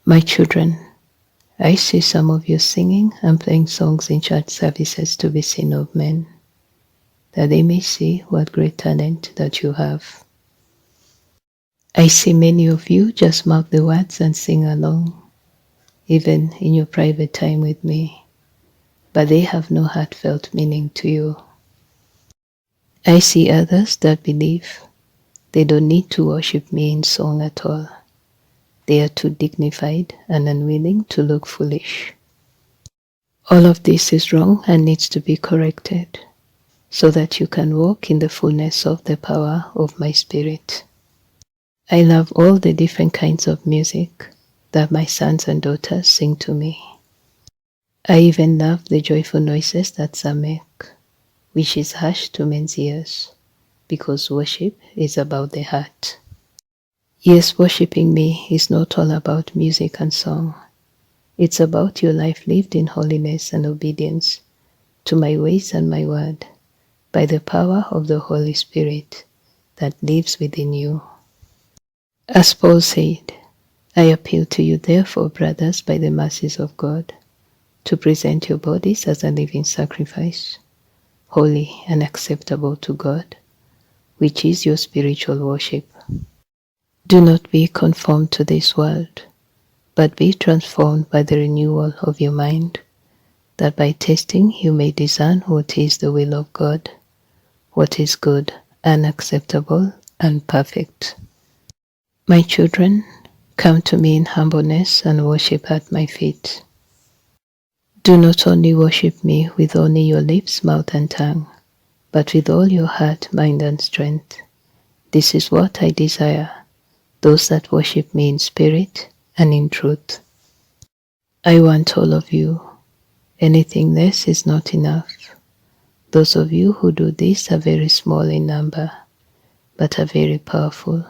My children, I see some of you singing and playing songs in church services to be seen of men, that they may see what great talent that you have. I see many of you just mouth the words and sing along, even in your private time with me, but they have no heartfelt meaning to you. I see others that believe they don't need to worship me in song at all. They are too dignified and unwilling to look foolish. All of this is wrong and needs to be corrected, so that you can walk in the fullness of the power of my Spirit. I love all the different kinds of music that my sons and daughters sing to me. I even love the joyful noises that some make, which is hushed to men's ears, because worship is about the heart. Yes, worshiping me is not all about music and song. It's about your life lived in holiness and obedience to my ways and my word, by the power of the Holy Spirit that lives within you. As Paul said, I appeal to you therefore, brothers, by the mercies of God, to present your bodies as a living sacrifice, holy and acceptable to God, which is your spiritual worship. Do not be conformed to this world, but be transformed by the renewal of your mind, that by testing you may discern what is the will of God, what is good and acceptable and perfect. My children, come to me in humbleness and worship at my feet. Do not only worship me with only your lips, mouth and tongue, but with all your heart, mind and strength. This is what I desire, those that worship me in spirit and in truth. I want all of you. Anything less is not enough. Those of you who do this are very small in number, but are very powerful,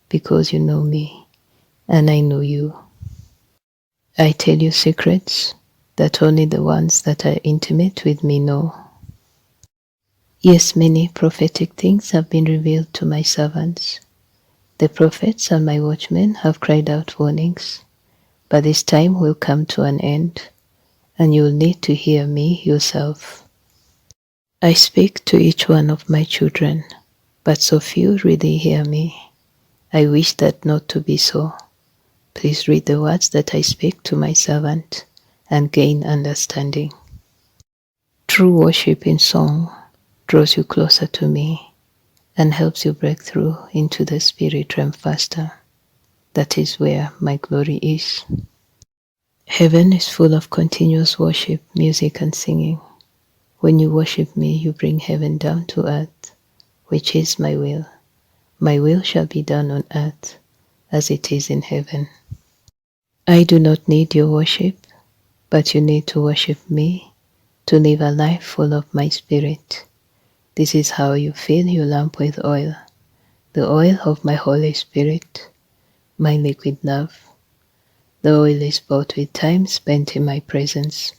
because you know me, and I know you. I tell you secrets that only the ones that are intimate with me know. Yes, many prophetic things have been revealed to my servants. The prophets and my watchmen have cried out warnings, but this time will come to an end, and you will need to hear me yourself. I speak to each one of my children, but so few really hear me. I wish that not to be so. Please read the words that I speak to my servant and gain understanding. True worship in song draws you closer to me and helps you break through into the spirit realm faster. That is where my glory is. Heaven is full of continuous worship, music and singing. When you worship me, you bring heaven down to earth, which is my will. My will shall be done on earth as it is in heaven. I do not need your worship, but you need to worship me to live a life full of my spirit. This is how you fill your lamp with oil, the oil of my Holy Spirit, my liquid love. The oil is bought with time spent in my presence.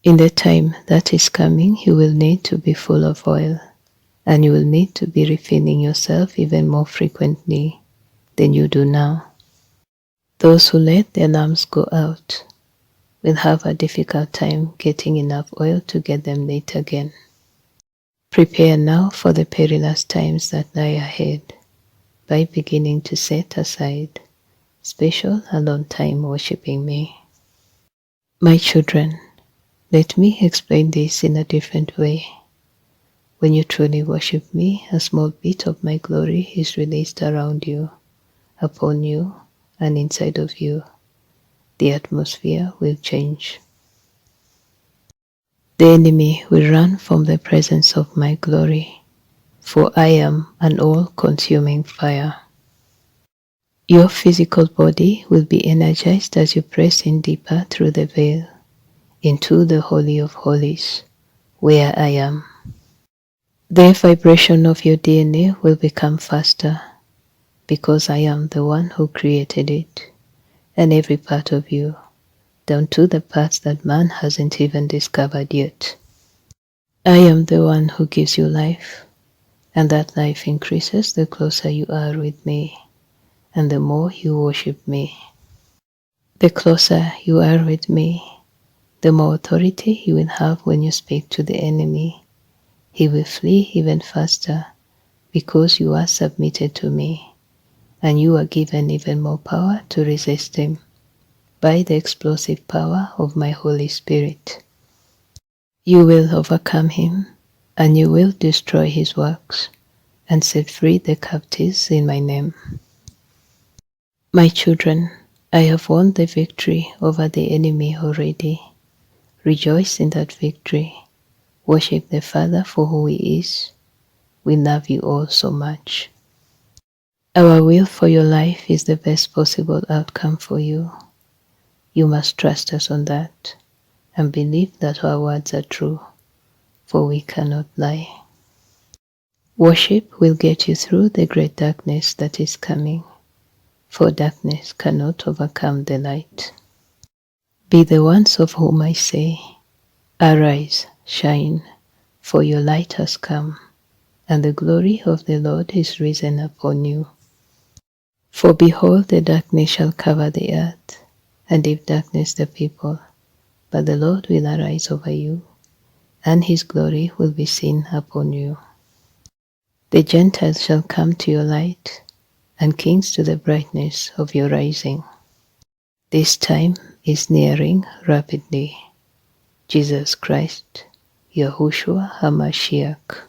In the time that is coming, you will need to be full of oil, and you will need to be refilling yourself even more frequently than you do now. Those who let their lamps go out will have a difficult time getting enough oil to get them lit again. Prepare now for the perilous times that lie ahead by beginning to set aside special alone time worshiping me. My children, let me explain this in a different way. When you truly worship me, a small bit of my glory is released around you, upon you, and inside of you. The atmosphere will change. The enemy will run from the presence of my glory, for I am an all-consuming fire. Your physical body will be energized as you press in deeper through the veil, into the Holy of Holies, where I am. The vibration of your DNA will become faster, because I am the one who created it, and every part of you, down to the parts that man hasn't even discovered yet. I am the one who gives you life, and that life increases the closer you are with me, and the more you worship me. The closer you are with me, the more authority you will have when you speak to the enemy. He will flee even faster because you are submitted to me, and you are given even more power to resist him by the explosive power of my Holy Spirit. You will overcome him, and you will destroy his works, and set free the captives in my name. My children, I have won the victory over the enemy already. Rejoice in that victory. Worship the Father for who he is. We love you all so much. Our will for your life is the best possible outcome for you. You must trust us on that and believe that our words are true, for we cannot lie. Worship will get you through the great darkness that is coming, for darkness cannot overcome the light. Be the ones of whom I say, arise, shine, for your light has come, and the glory of the Lord is risen upon you. For behold, the darkness shall cover the earth, and deep darkness the people, but the Lord will arise over you, and his glory will be seen upon you. The Gentiles shall come to your light, and kings to the brightness of your rising. This time is nearing rapidly. Jesus Christ, Yahushua HaMashiach.